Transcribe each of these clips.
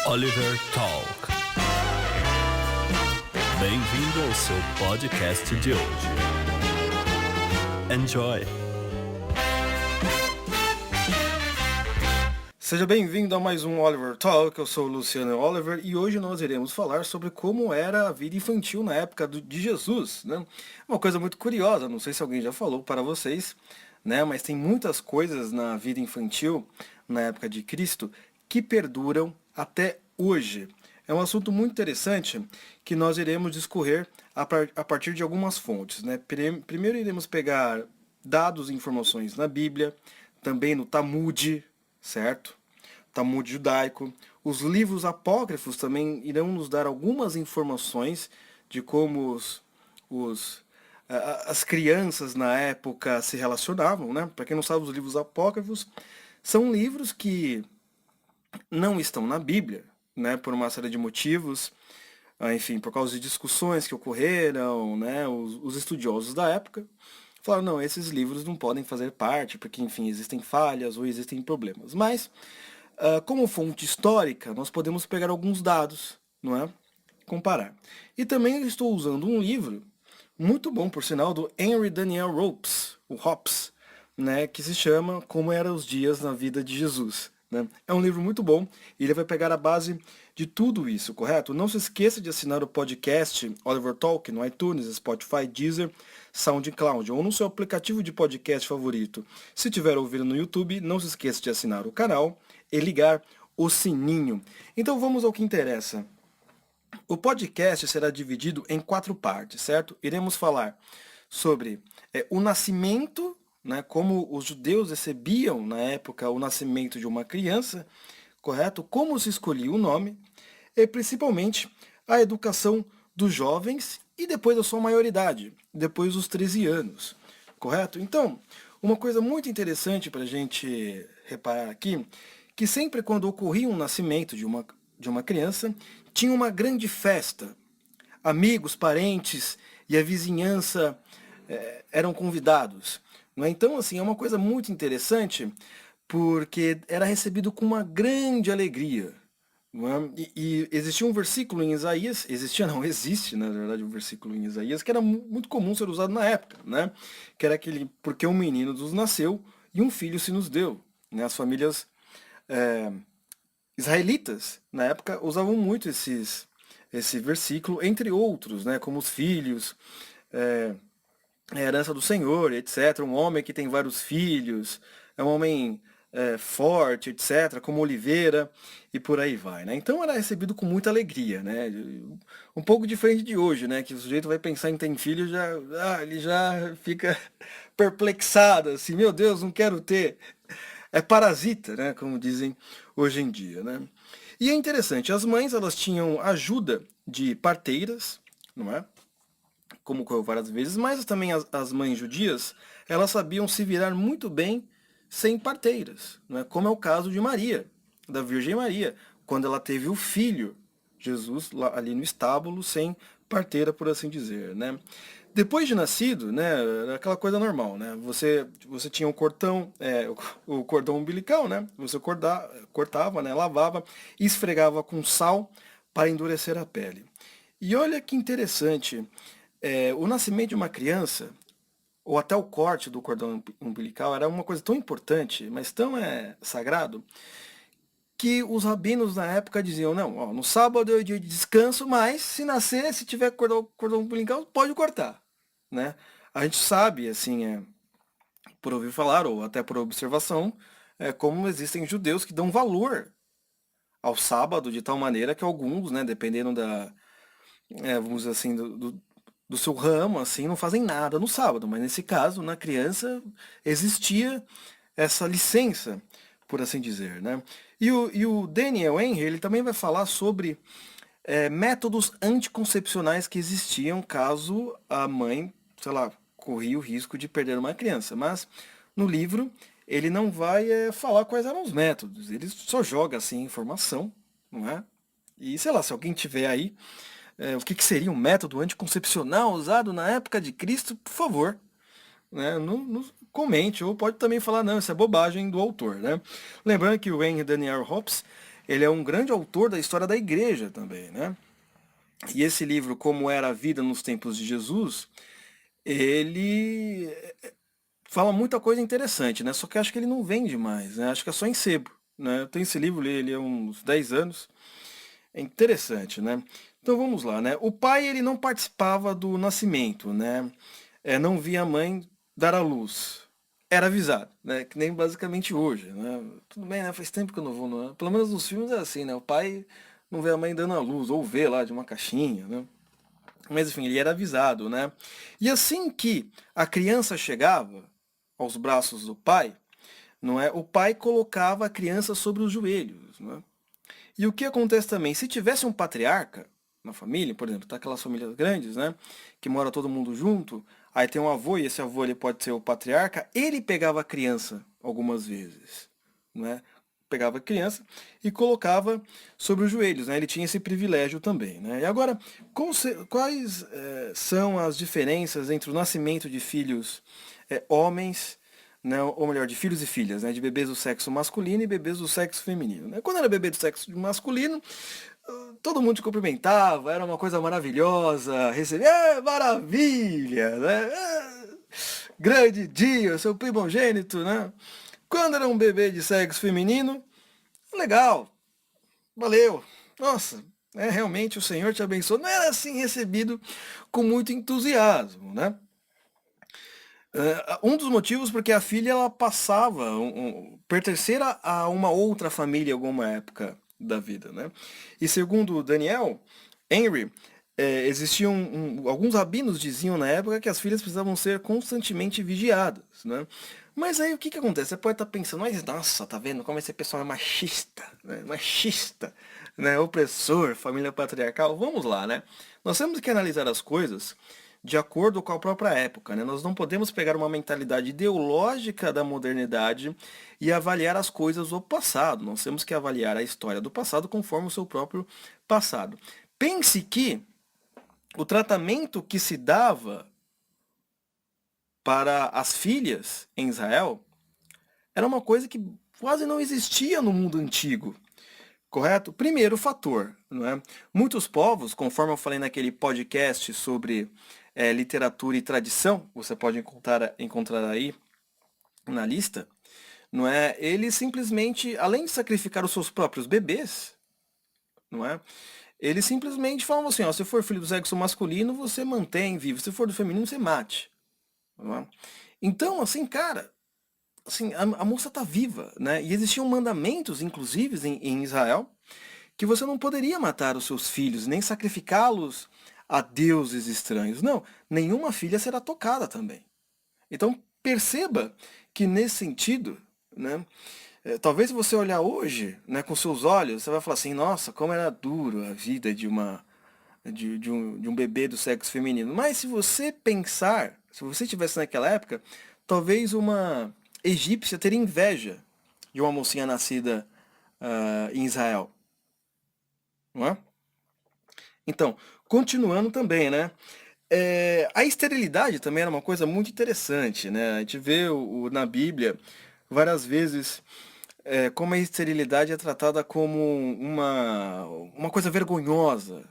Oliver Talk. Bem-vindo ao seu podcast de hoje. Enjoy! Seja bem-vindo a mais um Oliver Talk, eu sou o Luciano Oliver e hoje nós iremos falar sobre como era a vida infantil na época de Jesus, né? Uma coisa muito curiosa, não sei se alguém já falou para vocês, né? Mas tem muitas coisas na vida infantil, na época de Cristo, que perduram até hoje. É um assunto muito interessante que nós iremos discorrer a partir de algumas fontes, né? Primeiro iremos pegar dados e informações na Bíblia, também no Talmud, certo? Talmud judaico. Os livros apócrifos também irão nos dar algumas informações de como as crianças na época se relacionavam, né? Para quem não sabe, os livros apócrifos são livros que não estão na Bíblia, né? Por uma série de motivos, enfim, por causa de discussões que ocorreram, né? Os estudiosos da época falaram, não, esses livros não podem fazer parte, porque, enfim, existem falhas ou existem problemas. Mas, como fonte histórica, nós podemos pegar alguns dados, não é? Comparar. E também eu estou usando um livro, muito bom, por sinal, do Henry Daniel Hobbes, né? Que se chama Como Eram os Dias na Vida de Jesus. Né? É um livro muito bom e ele vai pegar a base de tudo isso, correto? Não se esqueça de assinar o podcast Oliver Talk no iTunes, Spotify, Deezer, SoundCloud ou no seu aplicativo de podcast favorito. Se estiver ouvindo no YouTube, não se esqueça de assinar o canal e ligar o sininho. Então vamos ao que interessa. O podcast será dividido em 4 partes, certo? Iremos falar sobre o nascimento, né, como os judeus recebiam na época o nascimento de uma criança, correto? Como se escolhia o nome e principalmente a educação dos jovens e depois da sua maioridade, depois dos 13 anos, correto? Então, uma coisa muito interessante para a gente reparar aqui, que sempre quando ocorria um nascimento de uma criança, tinha uma grande festa. Amigos, parentes e a vizinhança eram convidados. Então, assim, é uma coisa muito interessante, porque era recebido com uma grande alegria. Não é? E existia um versículo em Isaías, existe, na verdade, um versículo em Isaías, que era muito comum ser usado na época, né? Que era aquele, porque um menino nos nasceu e um filho se nos deu. Né? As famílias israelitas, na época, usavam muito esse versículo, entre outros, né? Como os filhos, a herança do Senhor, etc. Um homem que tem vários filhos, é um homem forte, etc., como oliveira, e por aí vai, né? Então era recebido com muita alegria, né? Um pouco diferente de hoje, né? Que o sujeito vai pensar em ter filho, ele já fica perplexado, assim, meu Deus, não quero ter. É parasita, né? Como dizem hoje em dia, né? E é interessante, as mães, elas tinham ajuda de parteiras, não é? Como ocorreu várias vezes, mas também as mães judias, elas sabiam se virar muito bem sem parteiras, não é? Como é o caso de Maria, da Virgem Maria, quando ela teve o filho, Jesus, lá, ali no estábulo, sem parteira, por assim dizer, né? Depois de nascido, né, era aquela coisa normal, né? Você tinha um cordão, o cordão umbilical, né? Você cortava, né, lavava e esfregava com sal para endurecer a pele. E olha que interessante, o nascimento de uma criança, ou até o corte do cordão umbilical, era uma coisa tão importante, mas tão sagrado, que os rabinos na época diziam, não, ó, no sábado é o dia de descanso, mas se tiver cordão umbilical, pode cortar. Né? A gente sabe, assim, por ouvir falar, ou até por observação, como existem judeus que dão valor ao sábado de tal maneira que alguns, né, dependendo vamos dizer assim, do seu ramo, assim, não fazem nada no sábado, mas nesse caso, na criança, existia essa licença, por assim dizer, né? E o Daniel Henry, ele também vai falar sobre métodos anticoncepcionais que existiam caso a mãe, sei lá, corria o risco de perder uma criança. Mas no livro ele não vai falar quais eram os métodos, ele só joga assim informação, não é? E sei lá, se alguém tiver aí o que seria um método anticoncepcional usado na época de Cristo, por favor, né, comente, ou pode também falar, não, isso é bobagem do autor, né? Lembrando que o Henry Daniel Hobbes, ele é um grande autor da história da igreja também, né? E esse livro, Como Era a Vida nos Tempos de Jesus, ele fala muita coisa interessante, né? Só que acho que ele não vende mais, né? Acho que é só em sebo, né? Eu tenho esse livro, li ele há uns 10 anos. É interessante, né? Então vamos lá, né? O pai, ele não participava do nascimento, né? Não via a mãe dar à luz. Era avisado, né? Que nem basicamente hoje, né? Tudo bem, né? Faz tempo que eu não vou, no... pelo menos nos filmes é assim, né? O pai não vê a mãe dando à luz, ou vê lá de uma caixinha, né? Mas enfim, ele era avisado, né? E assim que a criança chegava aos braços do pai, não é? O pai colocava a criança sobre os joelhos, não é? E o que acontece também? Se tivesse um patriarca na família, por exemplo, tá aquelas famílias grandes, né? Que mora todo mundo junto, aí tem um avô, e esse avô ele pode ser o patriarca, ele pegava a criança algumas vezes, né? Pegava a criança e colocava sobre os joelhos, né? Ele tinha esse privilégio também, né? E agora, quais são as diferenças entre o nascimento de filhos homens, né, ou melhor, de filhos e filhas, né, de bebês do sexo masculino e bebês do sexo feminino, né? Quando era bebê do sexo masculino, todo mundo te cumprimentava, era uma coisa maravilhosa, recebia, maravilha, né? Grande dia, seu primogênito, né? Quando era um bebê de sexo feminino, legal, valeu, nossa, realmente o Senhor te abençoou. Não era assim recebido com muito entusiasmo, né? Um dos motivos porque a filha ela passava pertencer a uma outra família em alguma época da vida, né? E segundo Daniel Henry, existiam alguns rabinos diziam na época que as filhas precisavam ser constantemente vigiadas, né? Mas aí o que acontece? Você pode estar pensando, mas nossa, tá vendo como esse pessoal é machista, né? Machista, né? Opressor, família patriarcal. Vamos lá, né? Nós temos que analisar as coisas de acordo com a própria época, né? Nós não podemos pegar uma mentalidade ideológica da modernidade e avaliar as coisas do passado. Nós temos que avaliar a história do passado conforme o seu próprio passado. Pense que o tratamento que se dava para as filhas em Israel era uma coisa que quase não existia no mundo antigo. Correto? Primeiro fator, não é? Muitos povos, conforme eu falei naquele podcast sobre literatura e tradição, você pode encontrar aí na lista, não é? Eles simplesmente, além de sacrificar os seus próprios bebês, não é? Eles simplesmente falam assim, ó, se for filho do sexo masculino, você mantém vivo, se for do feminino, você mate. Não é? Então, assim, cara, assim, a moça tá viva, né? E existiam mandamentos, inclusive, em Israel, que você não poderia matar os seus filhos, nem sacrificá-los a deuses estranhos. Não, nenhuma filha será tocada também. Então perceba que nesse sentido, né, talvez se você olhar hoje, né, com seus olhos, você vai falar assim, nossa, como era duro a vida de um bebê do sexo feminino. Mas se você pensar, se você estivesse naquela época, talvez uma egípcia teria inveja de uma mocinha nascida em Israel. Não é? Então, continuando também, né? A esterilidade também era uma coisa muito interessante, né? A gente vê na Bíblia várias vezes como a esterilidade é tratada como uma coisa vergonhosa,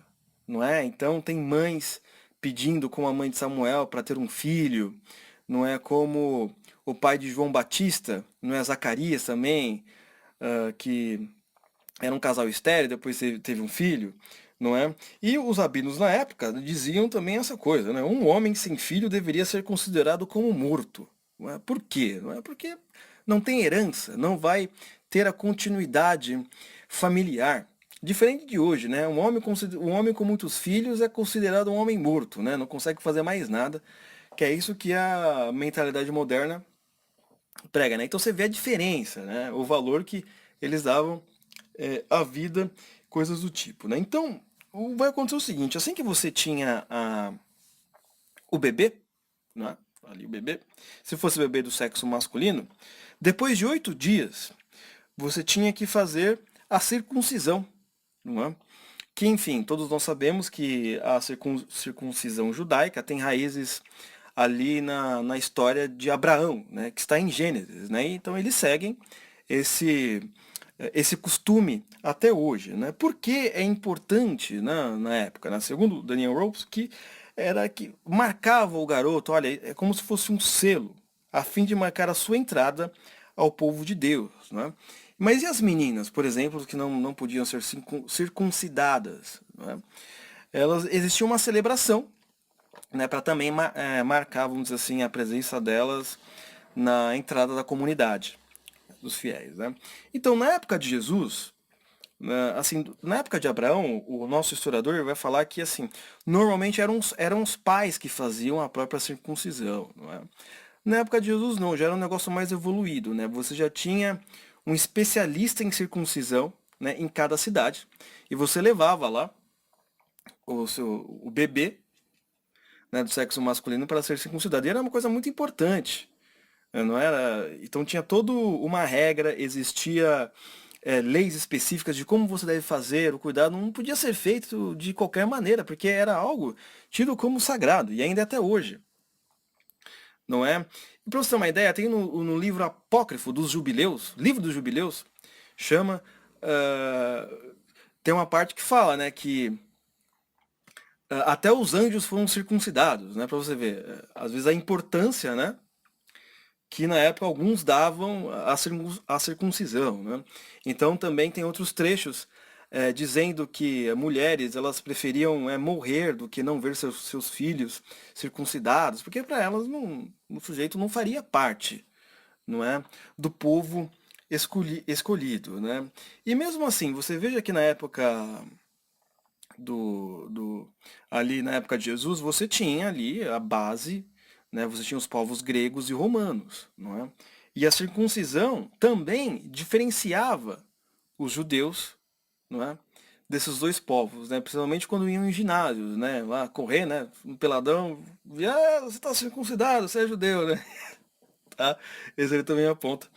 não é? Então tem mães pedindo, como a mãe de Samuel, para ter um filho, não é? Como o pai de João Batista, não é? Zacarias também, que era um casal estéril, depois teve um filho, não é? E os rabinos na época diziam também essa coisa, né? Um homem sem filho deveria ser considerado como morto. Não é? Por quê? Não é porque não tem herança, não vai ter a continuidade familiar. Diferente de hoje, né? Um homem com muitos filhos é considerado um homem morto, né? Não consegue fazer mais nada, que é isso que a mentalidade moderna prega, né? Então você vê a diferença, né? O valor que eles davam à vida, coisas do tipo, né? Então, vai acontecer o seguinte, assim que você tinha o bebê, né? Ali o bebê, se fosse bebê do sexo masculino, depois de 8 dias, você tinha que fazer a circuncisão, não é? Que, enfim, todos nós sabemos que a circuncisão judaica tem raízes ali na história de Abraão, né? Que está em Gênesis, né? Então eles seguem esse esse costume até hoje, né? Por que é importante, né, na época, né? Segundo Daniel Ropes, que era que marcava o garoto, olha, é como se fosse um selo, a fim de marcar a sua entrada ao povo de Deus, né? Mas e as meninas, por exemplo, que não podiam ser circuncidadas, né? Elas existia uma celebração, né, para também marcar, vamos dizer assim, a presença delas na entrada da comunidade dos fiéis, né? Então, na época de Jesus, né, assim, na época de Abraão, o nosso historiador vai falar que assim, normalmente eram os pais que faziam a própria circuncisão, não é? Na época de Jesus não, já era um negócio mais evoluído, né? Você já tinha um especialista em circuncisão, né, em cada cidade, e você levava lá o bebê, né, do sexo masculino para ser circuncidado. E era uma coisa muito importante. Não era. Então tinha toda uma regra, existia leis específicas de como você deve fazer, o cuidado não podia ser feito de qualquer maneira, porque era algo tido como sagrado, e ainda é até hoje. Não é? E para você ter uma ideia, tem no livro apócrifo dos Jubileus, livro dos Jubileus, chama. Tem uma parte que fala, né, que até os anjos foram circuncidados, né, para você ver, às vezes a importância, né, que na época alguns davam a circuncisão, né? Então também tem outros trechos dizendo que mulheres elas preferiam morrer do que não ver seus filhos circuncidados, porque para elas o sujeito não faria parte, não é, do povo escolhido, né? E mesmo assim, você veja que na época ali na época de Jesus, você tinha ali a base, né? Você tinha os povos gregos e romanos, não é? E a circuncisão também diferenciava os judeus, não é? Desses dois povos, né? Principalmente quando iam em ginásios, né? Lá correr, né? Um peladão, você está circuncidado, você é judeu, né? Tá? Esse ele também aponta.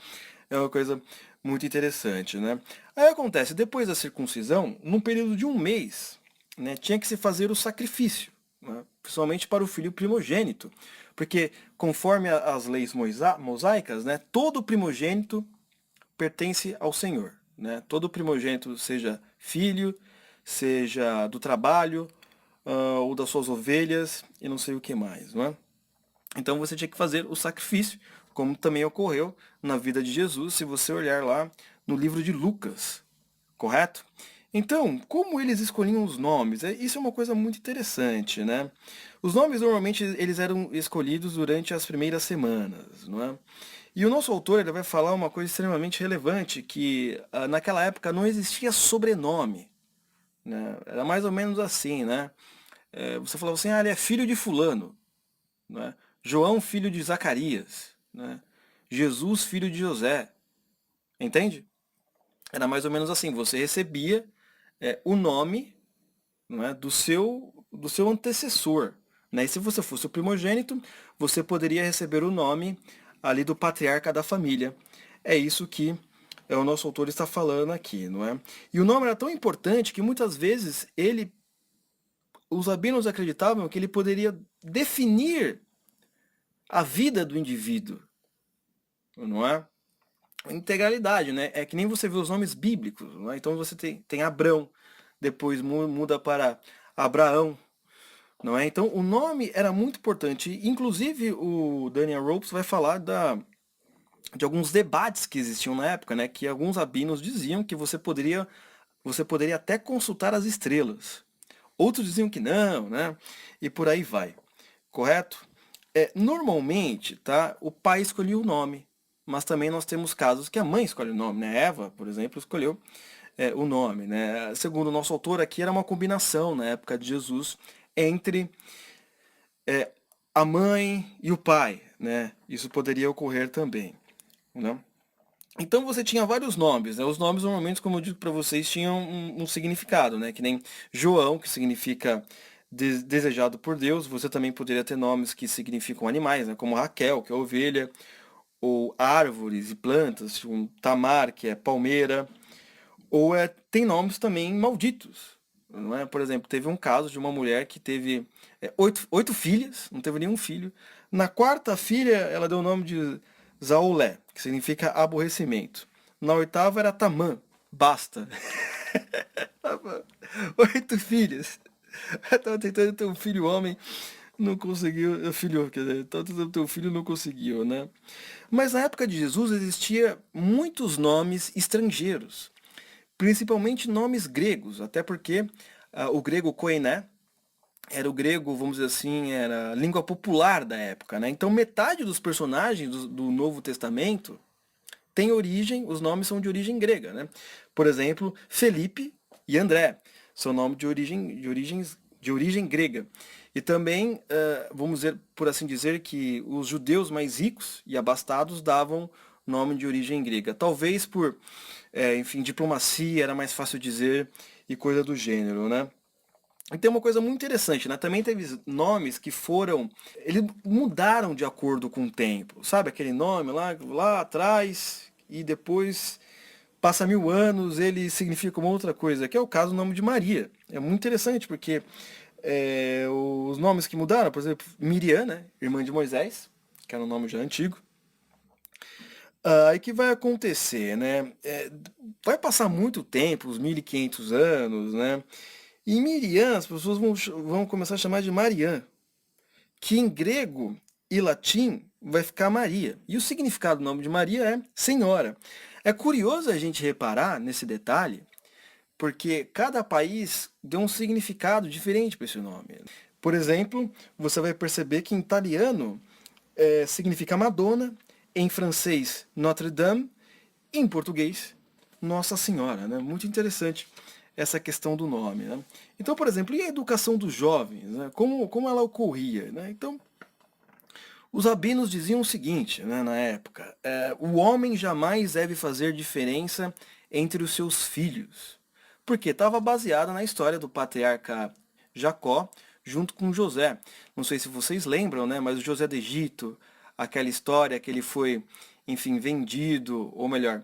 É uma coisa muito interessante, né? Aí acontece, depois da circuncisão, num período de um mês, né, tinha que se fazer o sacrifício, né, principalmente para o filho primogênito, porque conforme as leis mosaicas, né, todo primogênito pertence ao Senhor, né? Todo primogênito, seja filho, seja do trabalho, ou das suas ovelhas e não sei o que mais, não é? Então você tinha que fazer o sacrifício, como também ocorreu na vida de Jesus, se você olhar lá no livro de Lucas, correto? Então, como eles escolhiam os nomes? Isso é uma coisa muito interessante, né? Os nomes normalmente eles eram escolhidos durante as primeiras semanas, não é? E o nosso autor ele vai falar uma coisa extremamente relevante, que naquela época não existia sobrenome, né? Era mais ou menos assim, né? Você falava assim, ele é filho de fulano, né? João, filho de Zacarias, né? Jesus, filho de José, entende? Era mais ou menos assim, você recebia o nome, não é, do seu antecessor, né? E se você fosse o primogênito, você poderia receber o nome ali do patriarca da família. É isso que o nosso autor está falando aqui, não é? E o nome era tão importante que muitas vezes os rabinos acreditavam que ele poderia definir a vida do indivíduo, não é? Integralidade, né? É que nem você vê os nomes bíblicos, não é? Então você tem Abrão, depois muda para Abraão, não é? Então o nome era muito importante. Inclusive o Daniel Ropes vai falar de alguns debates que existiam na época, né? Que alguns rabinos diziam que você poderia até consultar as estrelas. Outros diziam que não, né? E por aí vai. Correto? Normalmente, tá? O pai escolhia o nome. Mas também nós temos casos que a mãe escolhe o nome, né? Eva, por exemplo, escolheu o nome, né? Segundo o nosso autor aqui, era uma combinação na época de Jesus entre a mãe e o pai, né? Isso poderia ocorrer também, né? Então você tinha vários nomes, né? Os nomes normalmente, como eu digo para vocês, tinham um significado, né? Que nem João, que significa desejado por Deus. Você também poderia ter nomes que significam animais, né? Como Raquel, que é ovelha, ou árvores e plantas, tipo um Tamar, que é palmeira, ou tem nomes também malditos, não é? Por exemplo, teve um caso de uma mulher que teve oito filhas, não teve nenhum filho. Na quarta filha, ela deu o nome de Zaulé, que significa aborrecimento. Na oitava era Tamã, basta. 8 filhos. Estava tentando ter um filho homem, não conseguiu. Filho, quer dizer, estava tentando ter um filho, não conseguiu, né? Mas na época de Jesus existia muitos nomes estrangeiros, principalmente nomes gregos, até porque o grego koiné era o grego, vamos dizer assim, era a língua popular da época, né? Então metade dos personagens do Novo Testamento tem origem, os nomes são de origem grega, né? Por exemplo, Felipe e André são nomes de origem grega. E também, vamos dizer, por assim dizer, que os judeus mais ricos e abastados davam nome de origem grega. Talvez por, enfim, diplomacia, era mais fácil dizer, e coisa do gênero, né? E tem uma coisa muito interessante, né? Também teve nomes que foram, eles mudaram de acordo com o tempo. Sabe aquele nome lá atrás e depois passa 1000 anos, ele significa uma outra coisa, que é o caso do nome de Maria. É muito interessante porque os nomes que mudaram, por exemplo, Miriam, né? Irmã de Moisés, que era um nome já antigo. Aí que vai acontecer, né? Vai passar muito tempo, uns 1500 anos, né? E Miriam, as pessoas vão começar a chamar de Mariã, que em grego e latim vai ficar Maria. E o significado do nome de Maria é senhora. É curioso a gente reparar nesse detalhe, porque cada país deu um significado diferente para esse nome. Por exemplo, você vai perceber que em italiano significa Madonna, em francês Notre Dame, e em português Nossa Senhora, né? Muito interessante essa questão do nome, né? Então, por exemplo, e a educação dos jovens, né? Como ela ocorria, né? Então, os rabinos diziam o seguinte, né, na época, o homem jamais deve fazer diferença entre os seus filhos, porque estava baseada na história do patriarca Jacó junto com José. Não sei se vocês lembram, né, mas o José do Egito, aquela história que ele foi, enfim, vendido, ou melhor,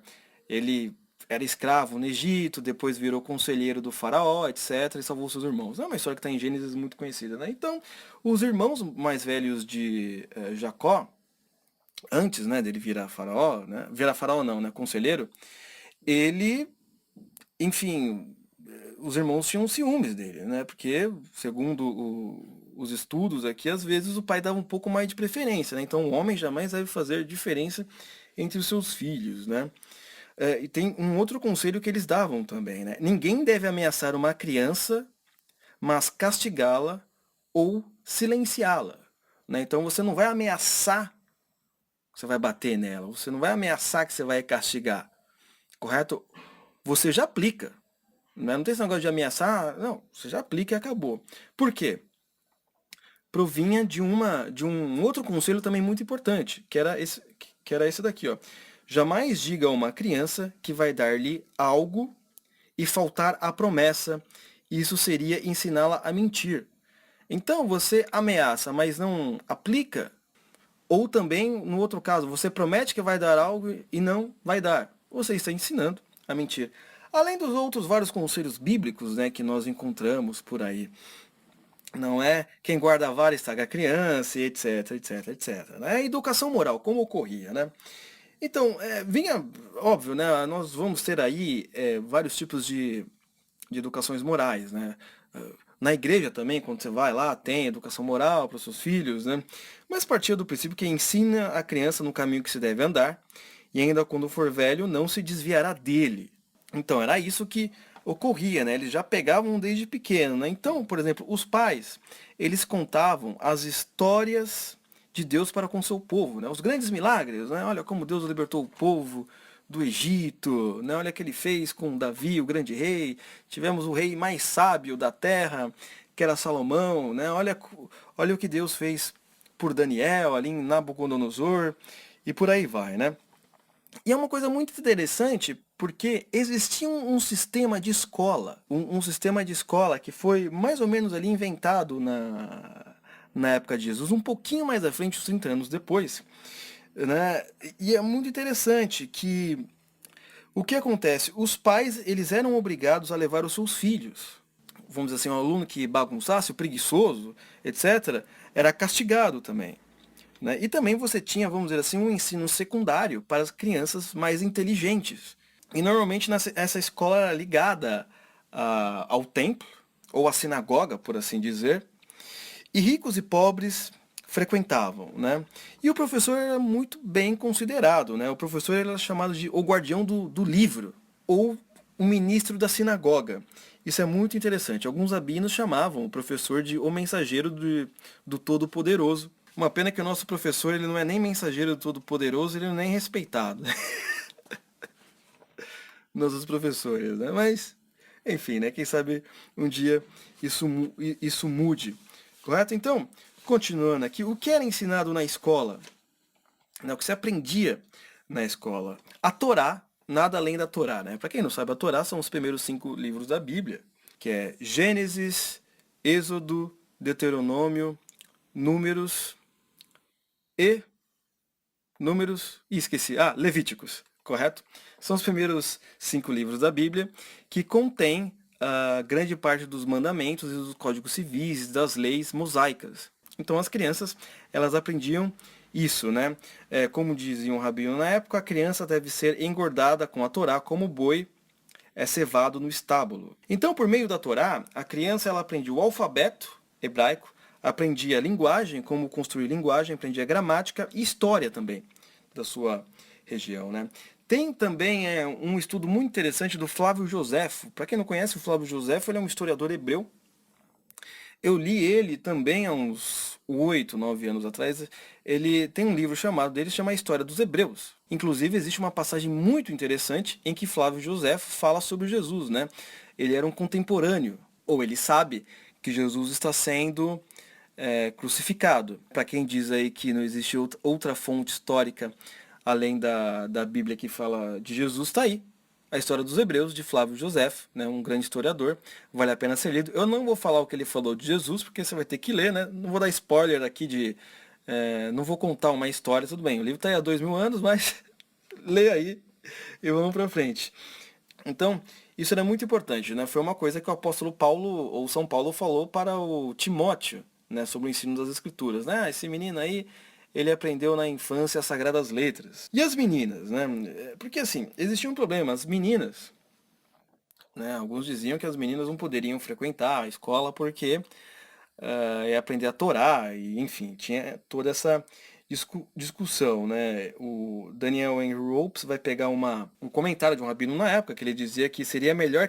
ele era escravo no Egito, depois virou conselheiro do faraó, etc, e salvou seus irmãos. É uma história que está em Gênesis muito conhecida, né? Então, os irmãos mais velhos de Jacó, antes, né, dele virar faraó, né, virar faraó não, né, conselheiro, ele, enfim, os irmãos tinham ciúmes dele, né, porque, segundo os estudos aqui, às vezes o pai dava um pouco mais de preferência, né, então o homem jamais deve fazer diferença entre os seus filhos, né. E tem um outro conselho que eles davam também, né? Ninguém deve ameaçar uma criança, mas castigá-la ou silenciá-la, né? Então você não vai ameaçar que você vai bater nela, você não vai ameaçar que você vai castigar, correto? Você já aplica, né? Não tem esse negócio de ameaçar, não, você já aplica e acabou. Por quê? Provinha de um outro conselho também muito importante, que era esse daqui, ó. Jamais diga a uma criança que vai dar-lhe algo e faltar à promessa. Isso seria ensiná-la a mentir. Então você ameaça, mas não aplica. Ou também, no outro caso, você promete que vai dar algo e não vai dar. Você está ensinando a mentir. Além dos outros vários conselhos bíblicos, né, que nós encontramos por aí. Não é? Quem guarda a vara estraga a criança, etc, etc, etc. Né? Educação moral, como ocorria, né? Então, vinha, óbvio, né? Nós vamos ter aí vários tipos de educações morais, né? Na igreja também, quando você vai lá, tem educação moral para os seus filhos, né? Mas partia do princípio que ensina a criança no caminho que se deve andar, e ainda quando for velho, não se desviará dele. Então, era isso que ocorria, né? Eles já pegavam desde pequeno, né? Então, por exemplo, os pais, eles contavam as histórias de Deus para com seu povo, né? Os grandes milagres, né? Olha como Deus libertou o povo do Egito, né? Olha o que ele fez com Davi, o grande rei. Tivemos o rei mais sábio da terra, que era Salomão, né? Olha o que Deus fez por Daniel, ali em Nabucodonosor, e por aí vai, né? E é uma coisa muito interessante, porque existia um sistema de escola, um sistema de escola que foi mais ou menos ali inventado na época de Jesus, um pouquinho mais à frente, uns 30 anos depois, né? E é muito interessante que o que acontece? Os pais, eles eram obrigados a levar os seus filhos. Vamos dizer assim, um aluno que bagunçasse, o preguiçoso, etc., era castigado também, né? E também você tinha, vamos dizer assim, um ensino secundário para as crianças mais inteligentes. E normalmente essa escola era ligada ao templo, ou à sinagoga, por assim dizer, e ricos e pobres frequentavam, né? E o professor era muito bem considerado, né? O professor era chamado de o guardião do livro, ou o ministro da sinagoga. Isso é muito interessante. Alguns rabinos chamavam o professor de o mensageiro do Todo-Poderoso. Uma pena que o nosso professor ele não é nem mensageiro do Todo-Poderoso, ele não é nem respeitado. Nossos professores, né? Mas, enfim, né? Quem sabe um dia isso mude. Correto? Então, continuando aqui, o que era ensinado na escola? Né? O que se aprendia na escola? A Torá, nada além da Torá, né? Para quem não sabe, a Torá são os primeiros 5 livros da Bíblia, que é Gênesis, Êxodo, Deuteronômio, Números e esqueci. Levíticos, correto? São os primeiros 5 livros da Bíblia que contêm grande parte dos mandamentos e dos códigos civis, das leis mosaicas. Então as crianças, elas aprendiam isso, né? Como dizia um rabino na época, a criança deve ser engordada com a Torá como boi é cevado no estábulo. Então, por meio da Torá, a criança ela aprendia o alfabeto hebraico, aprendia a linguagem, como construir linguagem, aprendia gramática e história também da sua região, né? Tem também um estudo muito interessante do Flávio Josefo. Para quem não conhece o Flávio Josefo, ele é um historiador hebreu. Eu li ele também há uns 8, 9 anos atrás. Ele tem um livro chamado dele, chama A História dos Hebreus. Inclusive, existe uma passagem muito interessante em que Flávio Josefo fala sobre Jesus, né? Ele era um contemporâneo, ou ele sabe que Jesus está sendo crucificado. Para quem diz aí que não existe outra fonte histórica além da Bíblia que fala de Jesus, está aí. A História dos Hebreus, de Flávio Josefo, né, um grande historiador, vale a pena ser lido. Eu não vou falar o que ele falou de Jesus, porque você vai ter que ler, né? Não vou dar spoiler aqui não vou contar uma história, tudo bem. O livro está aí há 2000 anos, mas lê aí e vamos para frente. Então, isso era muito importante, né? Foi uma coisa que o apóstolo Paulo, ou São Paulo, falou para o Timóteo, né, sobre o ensino das Escrituras. Né? Esse menino aí, ele aprendeu na infância as sagradas letras. E as meninas, né? Porque assim, existia um problema. As meninas, né? Alguns diziam que as meninas não poderiam frequentar a escola porque ia aprender a Torá, e enfim, tinha toda essa discussão, né? O Daniel Henry Ropes vai pegar um comentário de um rabino na época, que ele dizia que seria melhor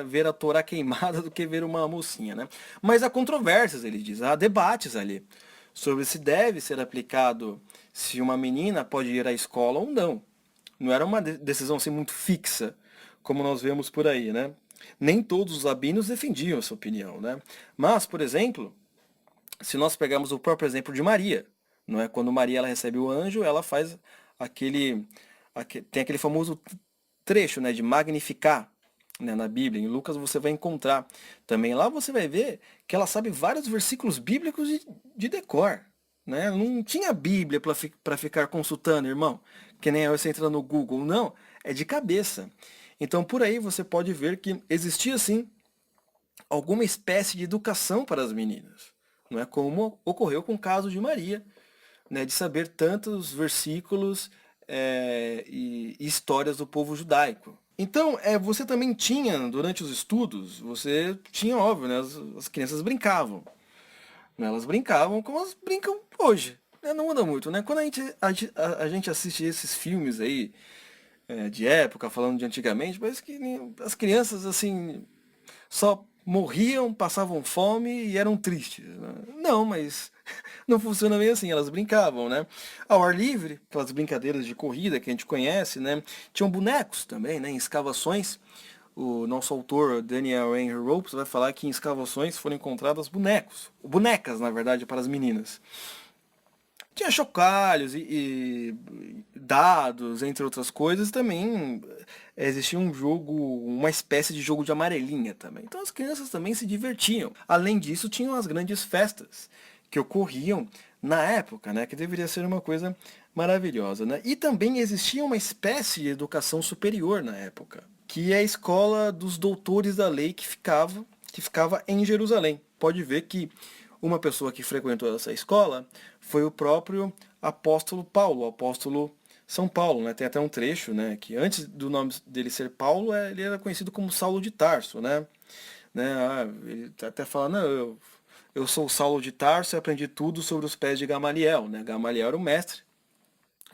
ver a Torá queimada do que ver uma mocinha, né? Mas há controvérsias, ele diz, há debates ali sobre se deve ser aplicado, se uma menina pode ir à escola ou não. Não era uma decisão assim muito fixa, como nós vemos por aí, né? Nem todos os rabinos defendiam essa opinião, né? Mas, por exemplo, se nós pegarmos o próprio exemplo de Maria, não é? Quando Maria ela recebe o anjo, ela faz tem aquele famoso trecho, né, de magnificar, né, na Bíblia. Em Lucas você vai encontrar também. Lá você vai ver que ela sabe vários versículos bíblicos de decor. Né? Não tinha Bíblia para ficar consultando, irmão. Que nem você entra no Google. Não, é de cabeça. Então por aí você pode ver que existia sim alguma espécie de educação para as meninas. Não é como ocorreu com o caso de Maria, né, de saber tantos versículos e histórias do povo judaico. Então, você também tinha, durante os estudos, você tinha, óbvio, né, as crianças brincavam. Né, elas brincavam como elas brincam hoje. Né, não muda muito, né? Quando a gente assiste esses filmes aí, de época, falando de antigamente, parece que as crianças, assim, só morriam, passavam fome e eram tristes. Né? Não, mas não funciona bem assim, elas brincavam, né? Ao ar livre, aquelas brincadeiras de corrida que a gente conhece, né? Tinham bonecos também, né? Em escavações. O nosso autor, Daniel Henry Ropes, vai falar que em escavações foram encontradas bonecas, na verdade, para as meninas. Tinha chocalhos e dados, entre outras coisas, também existia um jogo, uma espécie de jogo de amarelinha também. Então as crianças também se divertiam. Além disso, tinham as grandes festas que ocorriam na época, né, que deveria ser uma coisa maravilhosa, né? E também existia uma espécie de educação superior na época, que é a escola dos doutores da lei que ficava em Jerusalém. Pode ver que uma pessoa que frequentou essa escola foi o próprio apóstolo Paulo, o apóstolo São Paulo, né? Tem até um trecho, né? Que antes do nome dele ser Paulo, ele era conhecido como Saulo de Tarso, né? Ele até fala, não, eu sou Saulo de Tarso e aprendi tudo sobre os pés de Gamaliel, né? Gamaliel era o mestre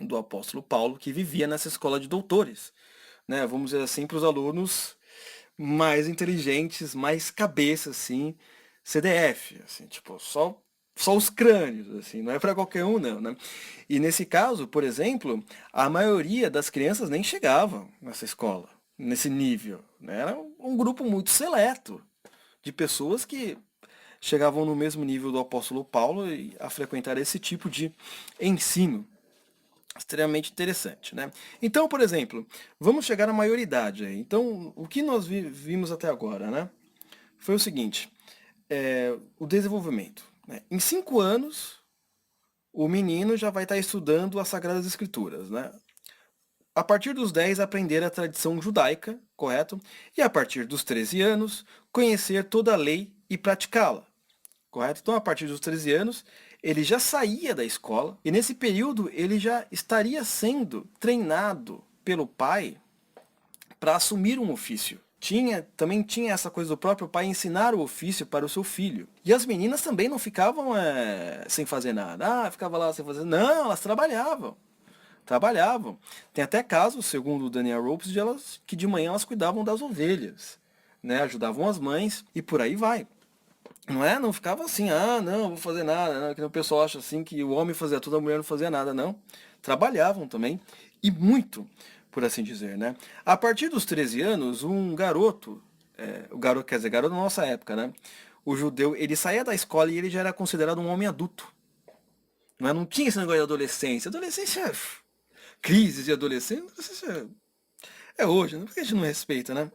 do apóstolo Paulo que vivia nessa escola de doutores, né? Vamos dizer assim, para os alunos mais inteligentes, mais cabeça, assim, CDF, assim, tipo, só os crânios, assim, não é para qualquer um não, né? E nesse caso, por exemplo, a maioria das crianças nem chegava nessa escola, nesse nível, né? Era um grupo muito seleto de pessoas que chegavam no mesmo nível do apóstolo Paulo e a frequentar esse tipo de ensino extremamente interessante, né? Então, por exemplo, vamos chegar à maioridade aí. Então, o que nós vimos até agora, né? Foi o seguinte, o desenvolvimento, né? Em 5 anos, o menino já vai estar estudando as Sagradas Escrituras, né? A partir dos 10, aprender a tradição judaica, correto? E a partir dos 13 anos, conhecer toda a lei e praticá-la, correto? Então, a partir dos 13 anos, ele já saía da escola e nesse período ele já estaria sendo treinado pelo pai para assumir um ofício. Também tinha essa coisa do próprio pai ensinar o ofício para o seu filho. E as meninas também não ficavam sem fazer nada. Ah, ficava lá sem fazer. Não, elas trabalhavam. Trabalhavam. Tem até casos, segundo o Daniel Ropes, que de manhã elas cuidavam das ovelhas, né? Ajudavam as mães e por aí vai. Não é? Não ficava assim, não vou fazer nada, não. Que o pessoal acha assim que o homem fazia tudo, a mulher não fazia nada, não. Trabalhavam também, e muito, por assim dizer, né? A partir dos 13 anos, um garoto, o garoto, quer dizer, garoto da nossa época, né? O judeu, ele saía da escola e ele já era considerado um homem adulto. Não é? Não tinha esse negócio de adolescência. Adolescência, crises de adolescência, adolescência é hoje, né? Por que a gente não respeita, né?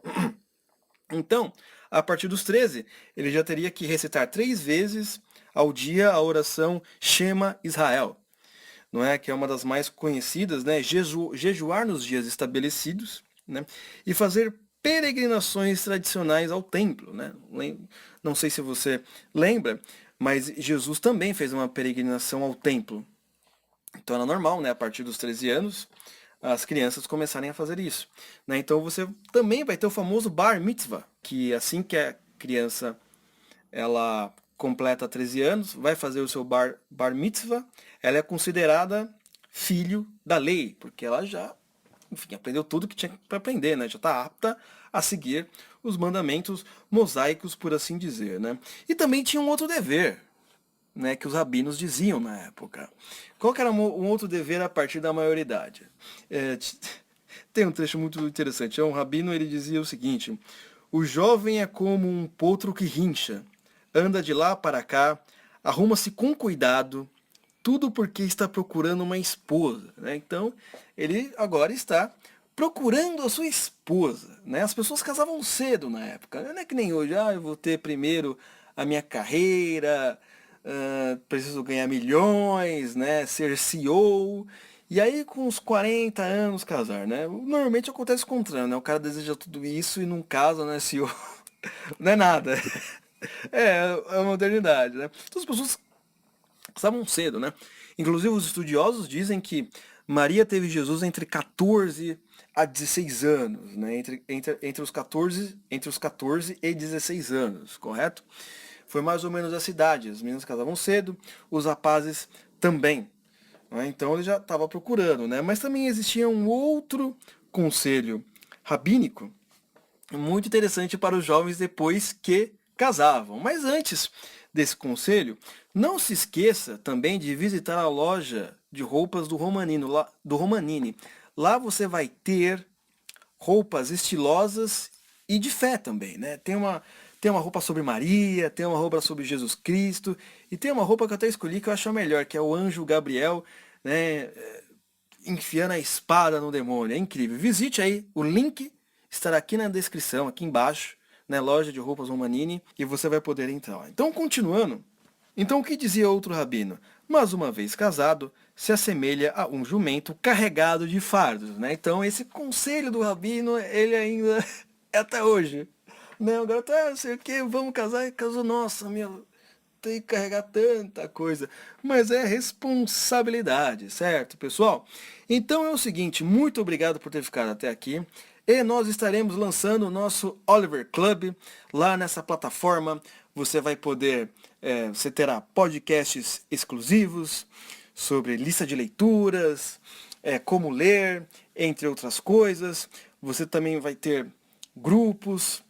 Então, a partir dos 13, ele já teria que recitar 3 vezes ao dia a oração Shema Israel, não é? Que é uma das mais conhecidas, né? Jejuar nos dias estabelecidos, né? E fazer peregrinações tradicionais ao templo, né? Não sei se você lembra, mas Jesus também fez uma peregrinação ao templo. Então era normal, né? A partir dos 13 anos, as crianças começarem a fazer isso, né? Então você também vai ter o famoso Bar Mitzvah, que assim que a criança ela completa 13 anos, vai fazer o seu bar Mitzvah, ela é considerada filho da lei, porque ela já, enfim, aprendeu tudo que tinha para aprender, né? Já está apta a seguir os mandamentos mosaicos, por assim dizer, né? E também tinha um outro dever, né, que os rabinos diziam na época. Qual que era um outro dever a partir da maioridade? Tem um trecho muito interessante. Um rabino, ele dizia o seguinte: o jovem é como um potro que rincha, anda de lá para cá, arruma-se com cuidado, tudo porque está procurando uma esposa, né? Então, ele agora está procurando a sua esposa, né? As pessoas casavam cedo na época, não é que nem hoje, eu vou ter primeiro a minha carreira, preciso ganhar milhões, né? Ser CEO, e aí com uns 40 anos casar, né? Normalmente acontece o contrário, né? O cara deseja tudo isso e não casa, né? CEO, não é nada. É a modernidade, né? Então as pessoas casavam cedo, né? Inclusive os estudiosos dizem que Maria teve Jesus entre 14 a 16 anos, né? Entre os 14 e 16 anos, correto? Foi mais ou menos essa idade. As meninas casavam cedo, os rapazes também, né? Então ele já estava procurando, né? Mas também existia um outro conselho rabínico muito interessante para os jovens depois que casavam. Mas antes desse conselho, não se esqueça também de visitar a loja de roupas do Romanini. Lá você vai ter roupas estilosas e de fé também, né? Tem uma roupa sobre Maria, tem uma roupa sobre Jesus Cristo, e tem uma roupa que eu até escolhi que eu acho a melhor, que é o anjo Gabriel, né? Enfiando a espada no demônio. É incrível. Visite aí, o link estará aqui na descrição, aqui embaixo, né? Loja de roupas Romanini, e você vai poder entrar. Então, continuando. Então, o que dizia outro rabino? Mas uma vez casado, se assemelha a um jumento carregado de fardos, né? Então, esse conselho do rabino, ele ainda é até hoje. Não, agora tá, não sei o que, vamos casar, e casou, nossa, meu, ter que carregar tanta coisa, mas é responsabilidade, certo, pessoal? Então é o seguinte, muito obrigado por ter ficado até aqui. E nós estaremos lançando o nosso Oliver Club lá nessa plataforma. Você vai poder, você terá podcasts exclusivos sobre lista de leituras, como ler, entre outras coisas. Você também vai ter grupos,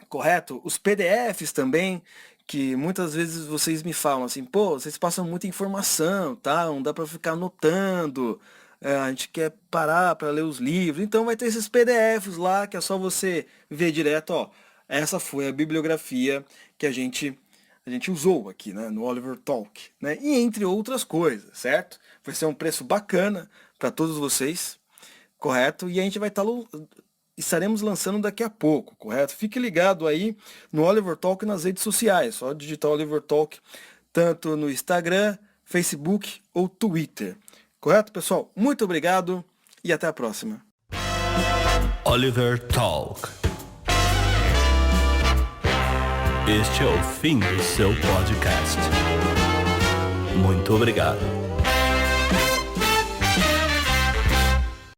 correto? Os PDFs também, que muitas vezes vocês me falam assim, pô, vocês passam muita informação, tá? Não dá para ficar anotando. A gente quer parar para ler os livros. Então vai ter esses PDFs lá que é só você ver direto, ó. Essa foi a bibliografia que a gente usou aqui, né, no Oliver Talk, né? E entre outras coisas, certo? Vai ser um preço bacana para todos vocês, correto? E a gente vai estaremos lançando daqui a pouco, correto? Fique ligado aí no Oliver Talk nas redes sociais, só digitar Oliver Talk tanto no Instagram, Facebook ou Twitter. Correto, pessoal? Muito obrigado e até a próxima. Oliver Talk. Este é o fim do seu podcast. Muito obrigado.